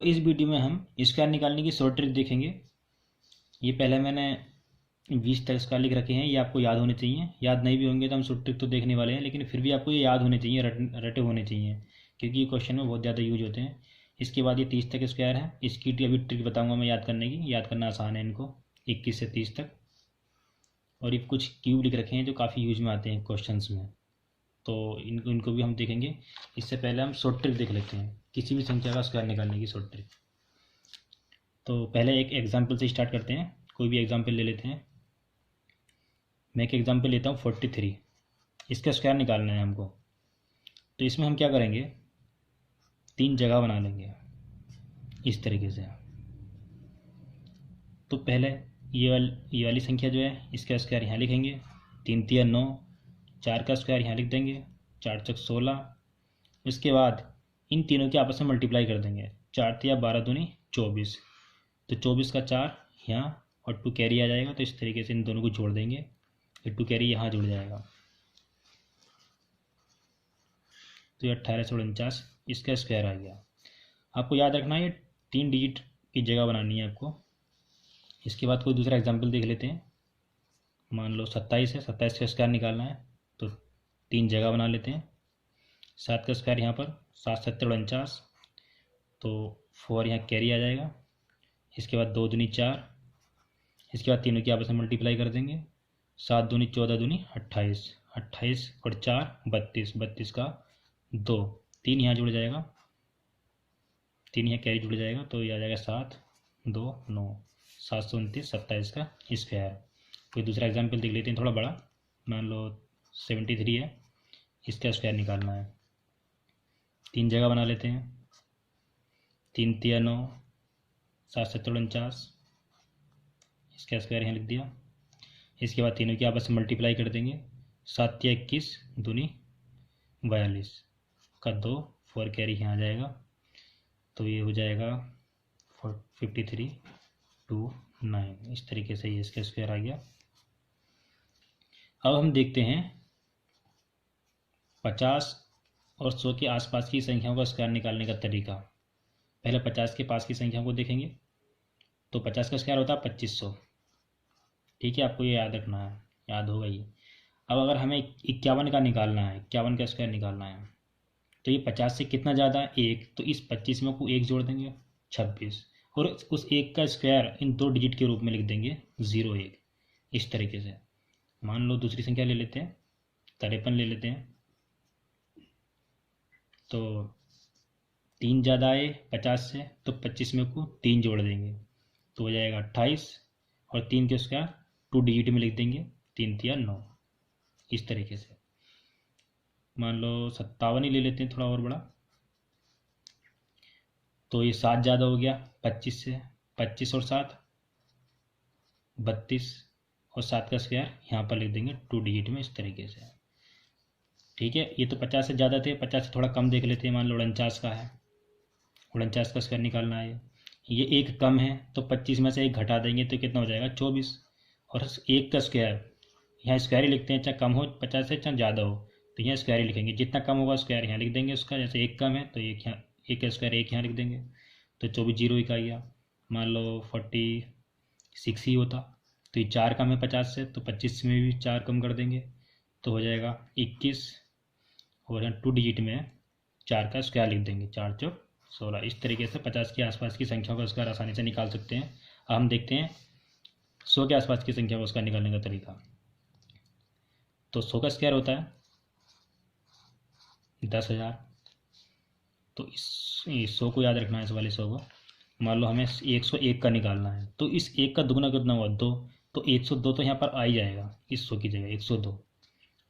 इस वीडियो में हम स्क्वायर निकालने की शॉर्ट ट्रिक देखेंगे। ये पहले मैंने 20 तक स्क्वायर लिख रखे हैं, ये आपको याद होने चाहिए। याद नहीं भी होंगे तो हम शॉर्ट ट्रिक तो देखने वाले हैं, लेकिन फिर भी आपको ये याद होने चाहिए, रटे होने चाहिए, क्योंकि ये क्वेश्चन में बहुत ज़्यादा यूज होते हैं। इसके बाद ये 30 तक स्क्वायर है, इसकी अभी ट्रिक बताऊँगा मैं याद करने की। याद करना आसान है इनको, 21 से 30 तक। और ये कुछ क्यूब लिख रखे हैं जो काफ़ी यूज में आते हैं क्वेश्चन में, तो इनको भी हम देखेंगे। इससे पहले हम शॉर्ट ट्रिक देख लेते हैं, किसी भी संख्या का स्क्वायर निकालने की शॉर्ट ट्रिक। तो पहले एक एग्जाम्पल से स्टार्ट करते हैं, कोई भी एग्जाम्पल ले लेते हैं। मैं एक एग्जाम्पल लेता हूँ 43, इसका स्क्वायर निकालना है हमको। तो इसमें हम क्या करेंगे, 3 जगह बना लेंगे इस तरीके से। तो पहले ये वाली संख्या जो है, इसका स्क्वायर यहाँ लिखेंगे, 3 तिया 9, 4 का स्क्वायर यहाँ लिख देंगे, 4 चौक 16। इसके बाद इन तीनों के आपस में मल्टीप्लाई कर देंगे, 4 तिया 12 दूनी 24, तो 24 का 4 यहाँ और 2 कैरी आ जाएगा। तो इस तरीके से इन दोनों को जोड़ देंगे, फिर 2 कैरी यहाँ जुड़ जाएगा, तो ये 1849 इसका स्क्वायर आ गया। आपको याद रखना है ये 3 डिजिट की जगह बनानी है आपको। इसके बाद कोई दूसरा एग्जाम्पल देख लेते हैं। मान लो 27 है, 27 का स्क्वायर निकालना है, तो 3 जगह बना लेते हैं। 7 का स्क्वायर यहाँ पर, 7 7 49, तो 4 यहाँ कैरी आ जाएगा। इसके बाद 2 दूनी 4, इसके बाद तीनों की आपस में मल्टीप्लाई कर देंगे, 7 दूनी 14 दूनी 28, 28 और 4 32, 32 का 2, 3 यहाँ जुड़ जाएगा, 3 यहाँ कैरी जुड़ जाएगा, तो ये आ जाएगा 7 2 9, 729 27 का स्क्वायर। कोई दूसरा एग्जाम्पल देख लेते हैं थोड़ा बड़ा। मान लो 73 है, इसका स्क्वायर निकालना है। 3 जगह बना लेते हैं, 3 तिया 9, 7 7 49, इसका स्क्वायर यहाँ लिख दिया। इसके बाद तीनों की आपस में मल्टीप्लाई कर देंगे, 7 तिया 21 दूनी 42 का 2, 4 कैरी यहाँ आ जाएगा, तो ये हो जाएगा 53 2 9। इस तरीके से ये इसका स्क्वायर आ गया। अब हम देखते हैं 50 और 100 के आसपास की संख्याओं का स्क्वायर निकालने का तरीका। पहले 50 के पास की संख्याओं को देखेंगे। तो 50 का स्क्वायर होता है 2500, ठीक है, आपको ये याद रखना है, याद होगा ये। अब अगर हमें 51 का निकालना है, 51 का स्क्वायर निकालना है, तो ये 50 से कितना ज़्यादा है, 1, तो इस 25 में को 1 जोड़ देंगे, 26, और उस 1 का स्क्वायर इन 2 डिजिट के रूप में लिख देंगे, 0 1, इस तरीके से। मान लो दूसरी संख्या ले लेते हैं, 53 ले लेते हैं। तो 3 ज़्यादा आए 50 से, तो 25 में को 3 जोड़ देंगे, तो हो जाएगा 28, और 3 के स्क्वायर 2 डिजिट में लिख देंगे, 3 तिया 9, इस तरीके से। मान लो 57 ही ले लेते हैं, थोड़ा और बड़ा। तो ये 7 ज़्यादा हो गया 25 से, 25 और 7 32, और 7 का स्क्वायर यहाँ पर लिख देंगे 2 डिजिट में, इस तरीके से, ठीक है। ये तो 50 से ज़्यादा थे, 50 से थोड़ा कम देख लेते हैं। मान लो 49 का है, 49 का स्क्वायर निकालना है। ये 1 कम है, तो 25 में से 1 घटा देंगे तो कितना हो जाएगा, 24, और 1 का स्क्वायर यहाँ स्क्वायर ही लिखते हैं, चाहे कम हो 50 से चाहे ज़्यादा हो, तो यहाँ स्क्वायर ही लिखेंगे। जितना कम होगा स्क्वायर यहाँ लिख देंगे उसका, जैसे 1 कम है तो 1 यहाँ, 1 का स्क्वायर 1 यहाँ लिख देंगे, तो 24 0 1 आ गया। मान लो 46 ही होता, तो ये 4 कम है 50 से, तो 25 में भी 4 कम कर देंगे, तो हो जाएगा 21, और यहाँ 2 डिजिट में 4 का स्क्वायर लिख देंगे, 4 चौक 16। इस तरीके से 50 के आसपास की संख्याओं का स्क्वायर आसानी से निकाल सकते हैं। अब हम देखते हैं 100 के आसपास की संख्या का स्क्वायर निकालने का तरीका। तो 100 का स्क्वायर होता है 10,000, तो इस 100 को याद रखना है, इस वाले 100 को। मान लो हमें 101 का निकालना है, तो इस 1 का दुगना कितना हुआ, 2, तो 102 तो यहाँ पर आ ही जाएगा इस 100 की जगह, 102,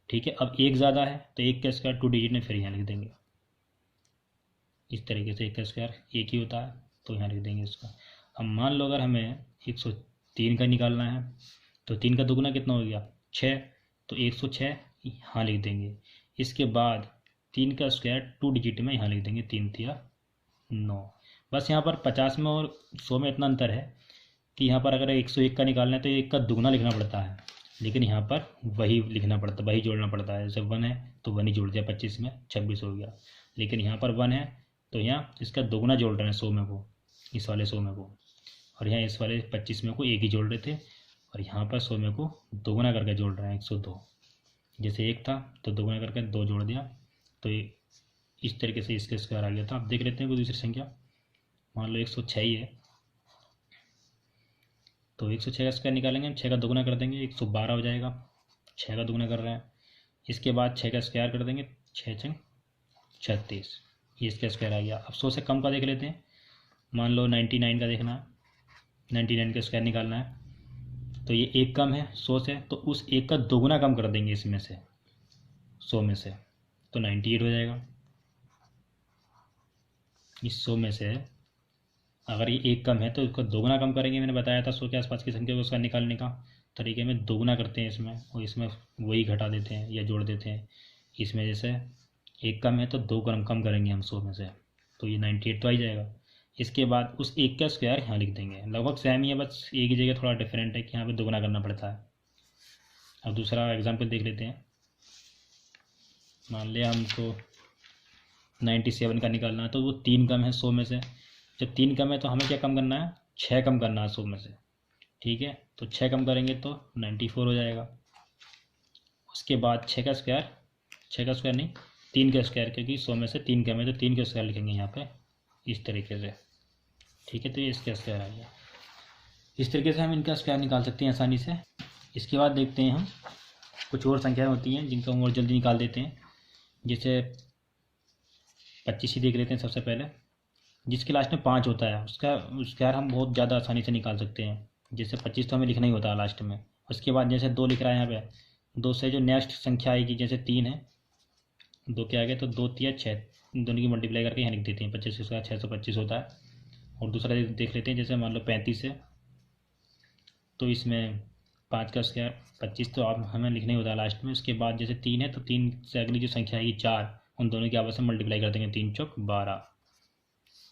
ठीक है। अब 1 ज़्यादा है, तो 1 का स्क्वायर 2 डिजिट में फिर यहाँ लिख देंगे, इस तरीके से। 1 का स्क्वायर 1 ही होता है, तो यहाँ लिख देंगे इसका। अब मान लो अगर हमें 103 का निकालना है, तो 3 का दुगना कितना हो गया, 6, तो 106 यहाँ लिख देंगे। इसके बाद 3 का स्क्वायर 2 डिजिट में यहाँ लिख देंगे, 3 तिया 9। बस यहाँ पर 50 में और 100 में इतना अंतर है कि यहाँ पर अगर 101 का निकालना है तो 1 का दुगना लिखना पड़ता है, लेकिन यहाँ पर वही लिखना पड़ता है, वही जोड़ना पड़ता है। जैसे 1 है तो 1 ही जोड़ दिया, 25 में 26 हो गया, लेकिन यहाँ पर 1 है तो यहाँ इसका दोगुना जोड़ रहे हैं 100 में को, इस वाले 100 में को, और यहाँ इस वाले 25 में को एक ही जोड़ रहे थे, और यहाँ पर 100 में को दोगुना करके जोड़ रहे हैं 102। जैसे एक था तो दोगुना करके 2 जोड़ दिया, तो इस तरीके से इसका स्क्वायर आ गया था। अब देख लेते हैं कोई दूसरी संख्या, मान लो 106 ही है, तो 106 का स्क्वायर निकालेंगे हम, 6 का दोगुना कर देंगे 112 हो जाएगा, 6 का दोगुना कर रहे हैं। इसके बाद 6 का स्क्वायर कर देंगे, 6 छंग 36, ये इसका स्क्वायर आ गया। अब 100 से कम का देख लेते हैं, मान लो 99 का देखना है, 99 का स्क्वायर निकालना है, तो ये एक कम है 100 से, तो उस एक का दोगुना कम कर देंगे इसमें से 100 में से, तो 98 हो जाएगा। इस 100 में से अगर ये एक कम है तो इसको दोगुना कम करेंगे, मैंने बताया था 100 के आसपास की संख्या को उसका निकालने का तरीके में दोगुना करते हैं इसमें, और इसमें वही घटा देते हैं या जोड़ देते हैं। इसमें जैसे एक कम है तो 2 कम करेंगे हम 100 में से, तो ये 98 तो आ ही जाएगा। इसके बाद उस एक का स्क्वायर यहाँ लिख देंगे, लगभग सेम ही है, बस एक ही जगह थोड़ा डिफरेंट है कि यहाँ पे दोगुना करना पड़ता है। अब दूसरा एग्जाम्पल देख लेते हैं, मान लिया हमको 97 का निकालना है, तो वो 3 कम है 100 में से। जब 3 कम है तो हमें क्या कम करना है, 6 कम करना है 100 में से, ठीक है। तो 6 कम करेंगे तो 94 हो जाएगा। उसके बाद 6 का स्क्वायर नहीं 3 का स्क्वायर, क्योंकि 100 में से 3 कम है तो 3 का स्क्वायर लिखेंगे यहाँ पे इस तरीके से, ठीक है। तो ये इसका स्क्वायर आ गया। इस तरीके से हम इनका स्क्वायर निकाल सकते हैं आसानी से। इसके बाद देखते हैं हम कुछ और संख्याएँ होती हैं जिनका हम और जल्दी निकाल देते हैं। जैसे 25 ही देख लेते हैं सबसे पहले, जिसके लास्ट में 5 होता है उसका स्क्वायर हम बहुत ज़्यादा आसानी से निकाल सकते हैं। जैसे 25 तो हमें लिखना ही होता है लास्ट में। उसके बाद जैसे 2 लिख रहा है यहाँ पे, 2 से जो नेक्स्ट संख्या आएगी, जैसे 3 है, 2 के आगे तो 2 3 6, दोनों की मल्टीप्लाई करके यहाँ लिख देते हैं, 25 इसका 625 होता है। और दूसरा देख लेते हैं, जैसे मान लो 35 है, तो इसमें 5 का स्क्वायर 25 तो आप हमें लिखना ही होता है लास्ट में। उसके बाद जैसे 3 है तो 3 से अगली जो संख्या आएगी 4, उन दोनों की आपस में मल्टीप्लाई कर देंगे, 3 चौक 12।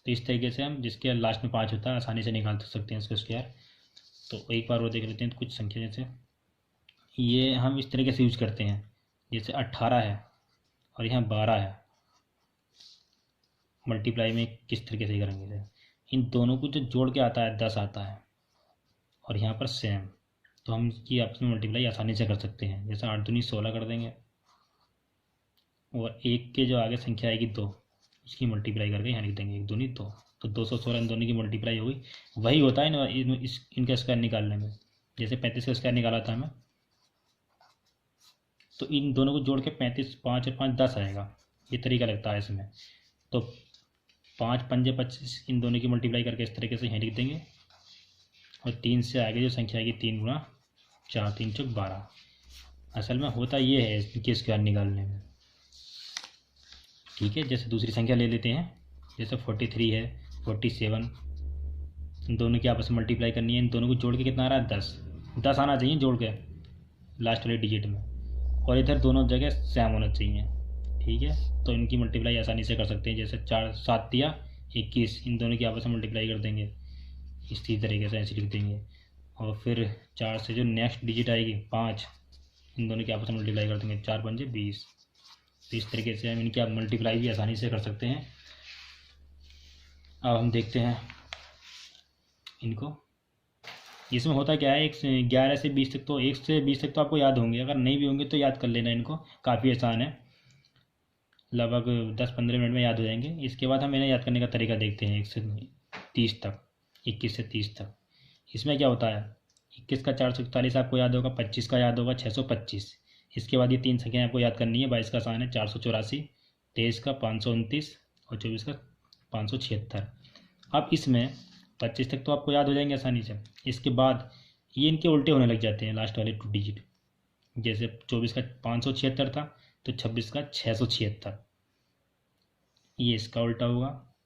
तो इस तरीके से हम जिसके लास्ट में 5 होता है आसानी से निकाल सकते हैं इसका स्क्वायर। तो एक बार वो देख लेते हैं, तो कुछ संख्या जैसे ये हम इस तरीके से यूज करते हैं, जैसे 18 है और यहाँ 12 है, मल्टीप्लाई में किस तरीके से करेंगे, जैसे इन दोनों को जो जोड़ के आता है 10 आता है, और यहाँ पर सेम, तो हम इसकी आपस में मल्टीप्लाई आसानी से कर सकते हैं। जैसे 8 दूनी 16 कर देंगे, और एक के जो आगे संख्या आएगी 2, उसकी मल्टीप्लाई करके यहाँ लिख देंगे, 1 दूनी 2, तो 216 इन दोनों की मल्टीप्लाई होगी। वही होता है इनका स्क्वायर निकालने में। जैसे 35 का स्क्वायर निकाला था हमें, तो इन दोनों को जोड़ के 35, 5 और 5 10 आएगा, ये तरीका लगता है इसमें। तो 5 पंजे 25, इन दोनों की मल्टीप्लाई करके इस तरीके से यहाँ लिख देंगे, और 3 से आगे जो संख्या आएगी 3 गुणा 4, 3 चौक 12। असल में होता ये है इनके स्क्वायर निकालने में, ठीक है। जैसे दूसरी संख्या ले लेते हैं, जैसे 43 है, 47, इन दोनों की आपस में मल्टीप्लाई करनी है। इन दोनों को जोड़ के कितना आ रहा है 10 आना चाहिए जोड़ के लास्ट वाले डिजिट में, और इधर दोनों जगह सेम होना चाहिए, ठीक है। तो इनकी मल्टीप्लाई आसानी से कर सकते हैं। जैसे 4 7 दिया 21, इन दोनों की आपस में मल्टीप्लाई कर देंगे इसी तरीके से, ऐसे लिख देंगे। और फिर 4 से जो नेक्स्ट डिजिट आएगी 5, इन दोनों की आपस में मल्टीप्लाई कर देंगे, 4 पंजे 20। तो इस तरीके से हम इनकी आप मल्टीप्लाई भी आसानी से कर सकते हैं। अब हम देखते हैं इनको। इसमें होता क्या है, 11 से 20 तक तो 1 से 20 तक तो आपको याद होंगे, अगर नहीं भी होंगे तो याद कर लेना इनको, काफ़ी आसान है, लगभग 10-15 मिनट में याद हो जाएंगे। इसके बाद हम इन्हें याद करने का तरीका देखते हैं 1 से 30 तक, 21 से 30 तक। इसमें क्या होता है, 21 का 441 आपको याद होगा, 25 का याद होगा 625। इसके बाद ये 3 संख्याएँ आपको याद करनी है। 22 का आसान है 484, 23 का 529 और 24 का 576। अब इसमें 25 तक तो आपको याद हो जाएंगे आसानी से। इसके बाद ये इनके उल्टे होने लग जाते हैं लास्ट वाले 2 डिजिट। जैसे 24 का 576 था तो 26 का 676, ये इसका उल्टा होगा,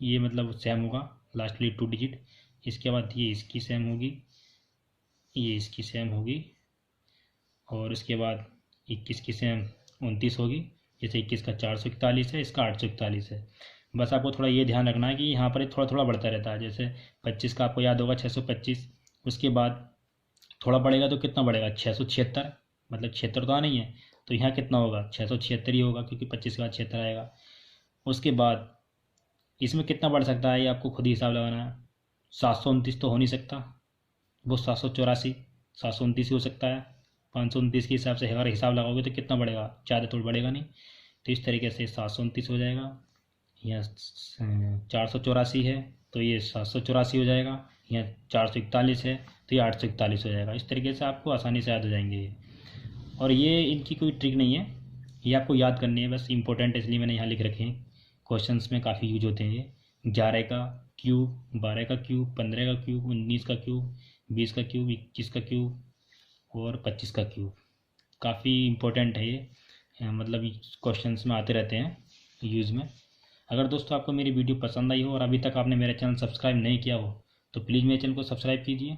ये मतलब सेम होगा लास्ट वाली 2 डिजिट। इसके बाद ये इसकी सेम होगी, ये इसकी सेम होगी, और उसके बाद 21 की सेम 29 होगी। जैसे 21 का 441 है, इसका 841 है। बस आपको थोड़ा ये ध्यान रखना है कि यहाँ पर थोड़ा थोड़ा बढ़ता रहता है। जैसे 25 का आपको याद होगा 625, उसके बाद थोड़ा बढ़ेगा तो कितना बढ़ेगा 676, मतलब 76 तो आना ही है, तो यहाँ कितना होगा 676 ही होगा, क्योंकि 25 के बाद 76 आएगा। उसके बाद इसमें कितना बढ़ सकता है ये आपको खुद ही हिसाब लगाना है। 729 तो हो नहीं सकता, वो 784 729 ही हो सकता है। 529 के हिसाब से अगर हिसाब लगाओगे तो कितना बढ़ेगा, ज़्यादा तो बढ़ेगा नहीं। तो इस तरीके से 729 हो जाएगा। यहाँ 484 है तो ये 784 हो जाएगा। यहाँ 441 है तो ये 841 हो जाएगा। इस तरीके से आपको आसानी से याद हो जाएंगे ये। और ये इनकी कोई ट्रिक नहीं है, ये आपको याद करनी है बस, इंपॉर्टेंट है इसलिए मैंने यहाँ लिख रखे हैं। क्वेश्चंस में काफ़ी यूज होते हैं ये। 11 का क्यूब, 12 का क्यूब, 15 का क्यूब, 19 का क्यूब, 20 का क्यूब, 21 का क्यूब और 25 का क्यूब। काफ़ी इम्पोर्टेंट है ये, मतलब क्वेश्चंस में आते रहते हैं यूज़ में। अगर दोस्तों आपको मेरी वीडियो पसंद आई हो और अभी तक आपने मेरा चैनल सब्सक्राइब नहीं किया हो तो प्लीज़ मेरे चैनल को सब्सक्राइब कीजिए